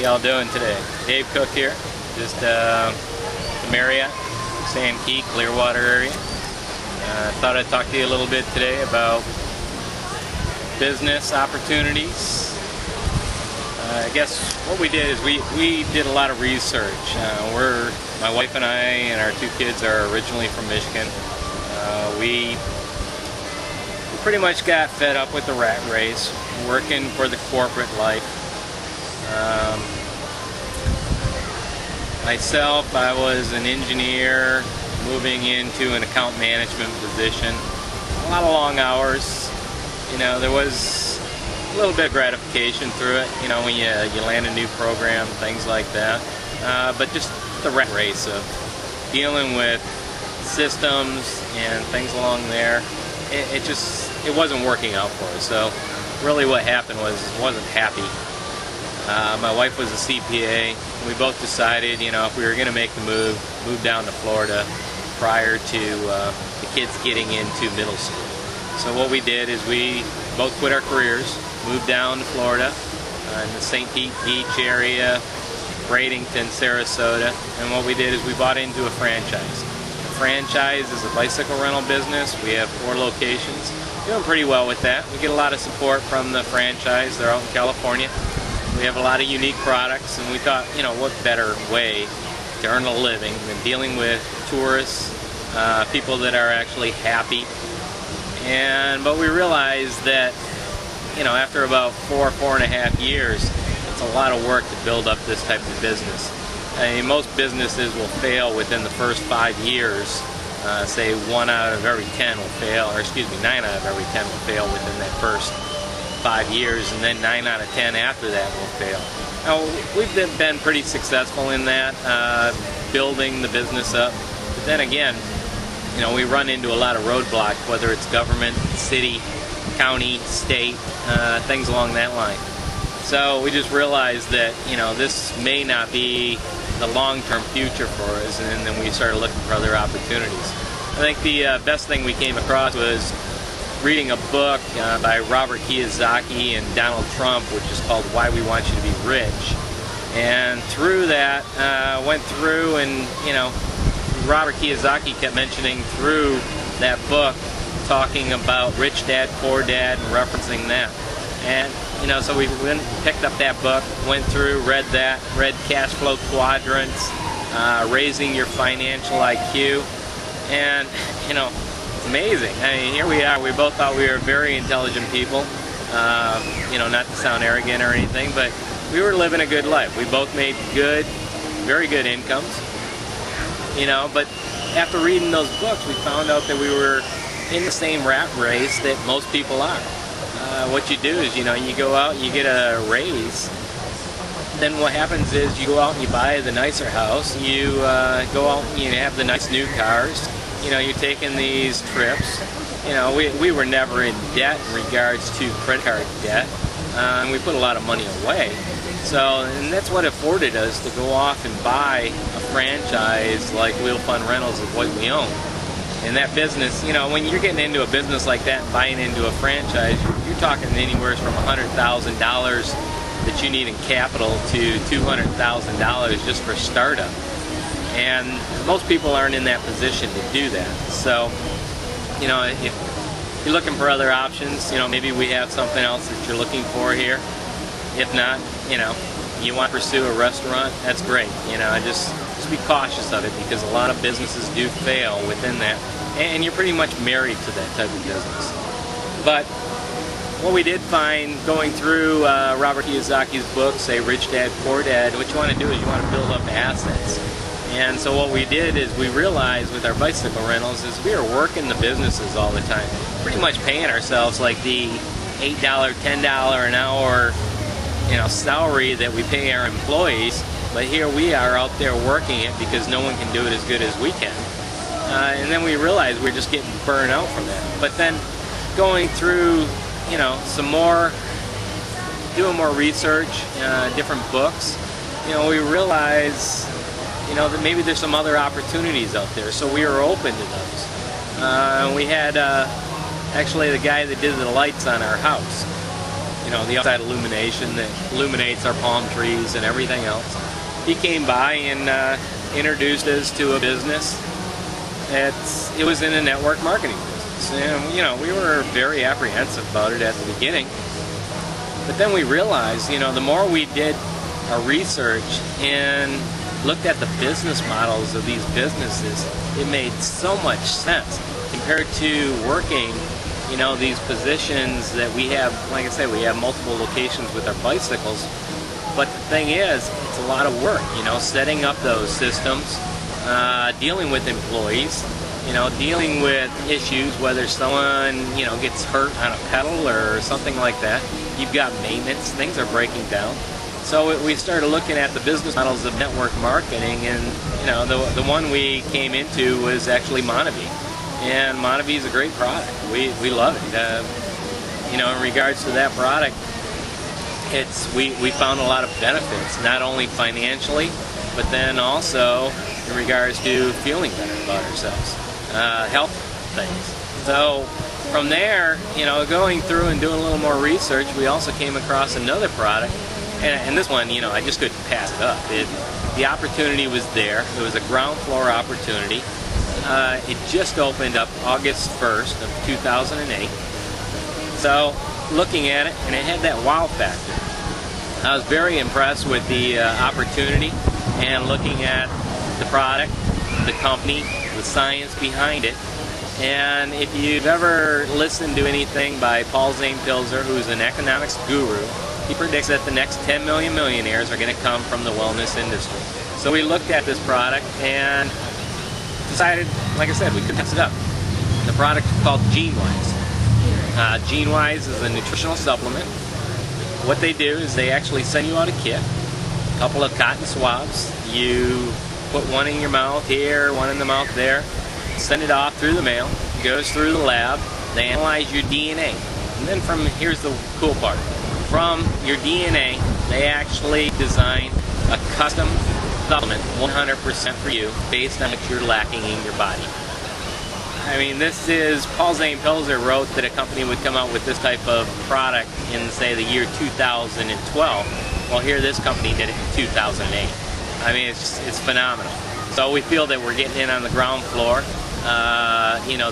y'all doing today? Dave Cook here, just the Marriott, Sandkey, Clearwater area. Thought I'd talk to you a little bit today about business opportunities. I guess what we did is we did a lot of research. My wife and I and our two kids are originally from Michigan. We pretty much got fed up with the rat race, working for the corporate life. Myself, I was an engineer moving into an account management position. A lot of long hours. You know, there was a little bit of gratification through it, you know, when you land a new program, things like that. But just the rat race of dealing with systems and things along there, it wasn't working out for us. So really what happened was I wasn't happy. My wife was a CPA. We both decided, you know, if we were going to make the move down to Florida prior to the kids getting into middle school. So what we did is we both quit our careers, moved down to Florida, in the St. Pete Beach area, Bradenton, Sarasota, and what we did is we bought into a franchise. The franchise is a bicycle rental business. We have 4 locations. Doing pretty well with that. We get a lot of support from the franchise. They're out in California. We have a lot of unique products, and we thought, you know, what better way to earn a living than dealing with tourists, people that are actually happy. But we realized that, you know, after about 4.5 years, it's a lot of work to build up this type of business. I mean, most businesses will fail within the first 5 years. Say 1 out of every 10 will fail, or excuse me, 9 out of every 10 will fail within that first 5 years, and then 9 out of 10 after that will fail. Now, we've been pretty successful in that, building the business up. But then again, you know, we run into a lot of roadblocks, whether it's government, city, county, state, things along that line. So we just realized that, you know, this may not be the long-term future for us, and then we started looking for other opportunities. I think the best thing we came across was reading a book by Robert Kiyosaki and Donald Trump, which is called Why We Want You to Be Rich. And through that, went through and, you know, Robert Kiyosaki kept mentioning through that book, talking about Rich Dad, Poor Dad, and referencing that. And, you know, so we went, picked up that book, went through, read that, read Cash Flow Quadrants, Raising Your Financial IQ, and, you know, it's amazing. I mean, here we are. We both thought we were very intelligent people, you know, not to sound arrogant or anything, but we were living a good life. We both made good, very good incomes, you know, but after reading those books, we found out that we were in the same rat race that most people are. What you do is, you know, you go out and you get a raise. Then what happens is you go out and you buy the nicer house. You go out and you have the nice new cars. You know, you're taking these trips. You know, we were never in debt in regards to credit card debt. And we put a lot of money away. So, and that's what afforded us to go off and buy a franchise like Wheel Fun Rentals of what we own. And that business, you know, when you're getting into a business like that and buying into a franchise, you're talking anywhere from $100,000 that you need in capital to $200,000 just for startup. And most people aren't in that position to do that. So, you know, if you're looking for other options, you know, maybe we have something else that you're looking for here. If not, you know, you want to pursue a restaurant, that's great. You know, just be cautious of it, because a lot of businesses do fail within that, and you're pretty much married to that type of business. But what we did find going through Robert Kiyosaki's book, say Rich Dad, Poor Dad, what you want to do is you want to build up assets. And so what we did is we realized with our bicycle rentals is we were working the businesses all the time, pretty much paying ourselves like the $8, $10 an hour, you know, salary that we pay our employees. But here we are out there working it because no one can do it as good as we can. And then we realized we're just getting burned out from that. But then going through, you know, doing more research, different books, you know, we realized, you know, that maybe there's some other opportunities out there. So we were open to those. We had actually the guy that did the lights on our house. the outside illumination that illuminates our palm trees and everything else. He came by and introduced us to a business. It was in a network marketing business, and we were very apprehensive about it at the beginning. But then we realized, the more we did our research and looked at the business models of these businesses, it made so much sense compared to working, these positions that we have. Like I say, we have multiple locations with our bicycles. But the thing is, it's a lot of work, setting up those systems, dealing with employees, dealing with issues, whether someone, gets hurt on a pedal or something like that. You've got maintenance, things are breaking down. So we started looking at the business models of network marketing, and the one we came into was actually Monavie. And Monavie is a great product. We love it. In regards to that product, we found a lot of benefits, not only financially, but then also in regards to feeling better about ourselves, health things. So from there, going through and doing a little more research, we also came across another product, and this one, I just couldn't pass it up. The opportunity was there. It was a ground floor opportunity. It just opened up August 1st of 2008. So looking at it, and it had that wow factor. I was very impressed with the opportunity, and looking at the product, the company, the science behind it. And if you've ever listened to anything by Paul Zane-Pilzer, who's an economics guru, he predicts that the next 10 million millionaires are going to come from the wellness industry. So we looked at this product and decided, like I said, we could pass it up. The product is called GeneWise. GeneWise is a nutritional supplement. What they do is they actually send you out a kit, a couple of cotton swabs. You put one in your mouth here, one in the mouth there, send it off through the mail, it goes through the lab, they analyze your DNA. And then here's the cool part. From your DNA, they actually design a custom supplement 100% for you based on what you're lacking in your body. I mean, Paul Zane-Pilzer wrote that a company would come out with this type of product in, say, the year 2012. Well, here this company did it in 2008. I mean, it's phenomenal. So we feel that we're getting in on the ground floor.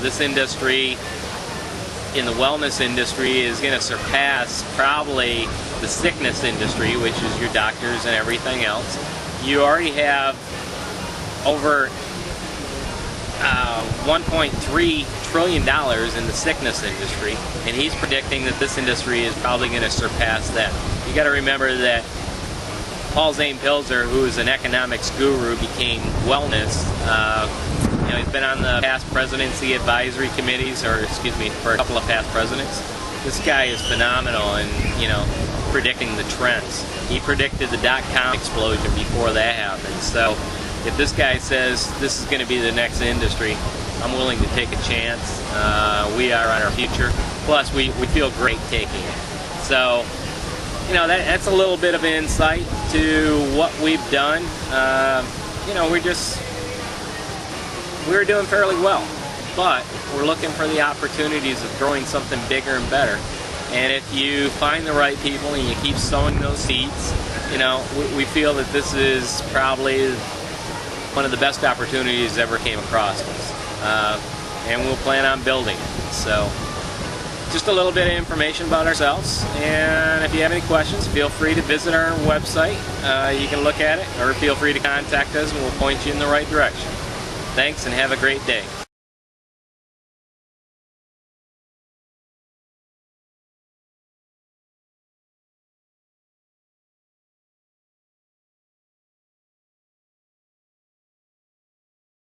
This industry, in the wellness industry, is going to surpass probably the sickness industry, which is your doctors and everything else. You already have over $1.3 trillion in the sickness industry, and he's predicting that this industry is probably going to surpass that. You got to remember that Paul Zane-Pilzer, who is an economics guru, became wellness. He's been on the past presidency advisory committees, for a couple of past presidents. This guy is phenomenal in, predicting the trends. He predicted the .com explosion before that happened. So if this guy says this is going to be the next industry, I'm willing to take a chance. We are on our future. Plus, we feel great taking it. So, that's a little bit of insight to what we've done. We're doing fairly well, but we're looking for the opportunities of growing something bigger and better. And if you find the right people and you keep sowing those seeds, we feel that this is probably one of the best opportunities ever came across us. And we'll plan on building it. So, just a little bit of information about ourselves, and if you have any questions, feel free to visit our website. You can look at it, or feel free to contact us and we'll point you in the right direction. Thanks, and have a great day.